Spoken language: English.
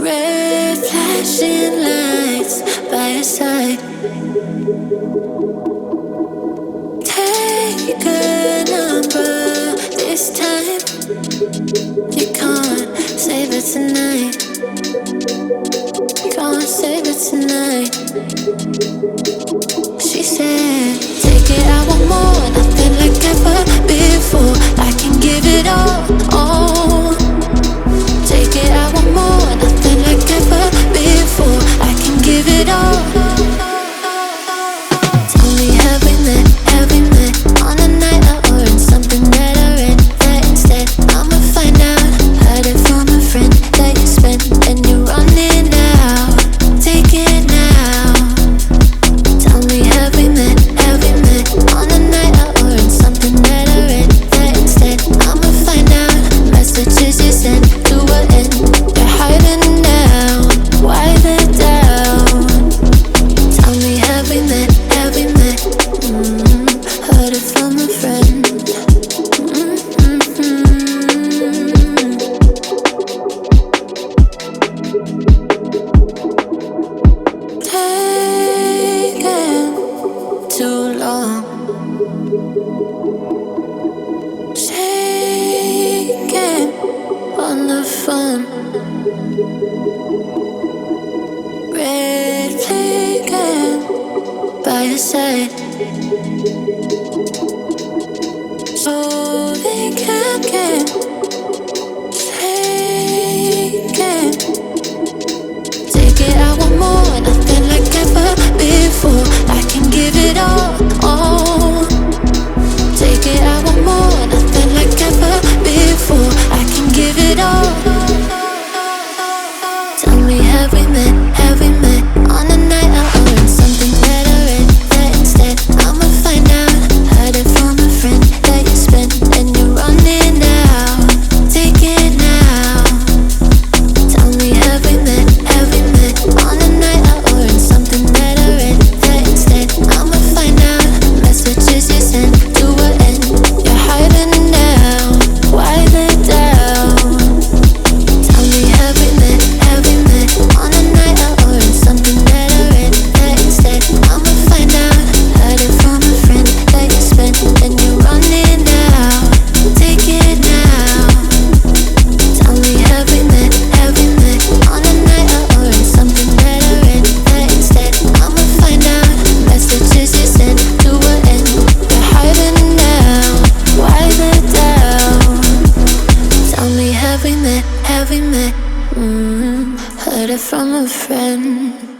Red flashing lights by your side. Take a number this time. You can't save it tonight. Can't save it tonight. She said, take it, I want more. Nothing like ever before. I can give it all. Take it, I want more. Nothing like ever before. I can give it all. Tell me, have we met? Have we met on a night out or in something that I read? That instead, I'ma find out. Heard it from a friend that you spent and you're running out. Take it now. Tell me, have we met? Have we met on a night out or in something that I read? That instead, I'ma find out. Messages you sent to an end. You're hiding now. Why the doubt? Tell me, have we met? Have we met? Heard it from a friend. Taking too long. Shaking on the phone. Red flagging by your side. So they can't get taken. Take it, I want more. Nothing like ever before. I can give it all. Take it, I want more. Nothing like ever before. I can give it all. Tell me, have we met? Have we met on a night out or in something that I read? That instead, I'ma find out. Heard it from a friend that you spent and you're running out. Take it now. Tell me, have we met? Have we met on a night out or in something that I read? That instead, I'ma find out. Messages you sent to an end. You're hiding now. Why the doubt? Tell me, have we met? Have we met on a night out or in something that I read? That instead, I'ma find out. Heard it from a friend that you spent and you're running out. Take it now. Tell me, have we met? Have we met on a night out or in something that I read? That instead, I'ma find out. Messages you sent to an end. You're hiding now. Why the doubt? Tell me, have we met? Have we met? Heard it from a friend.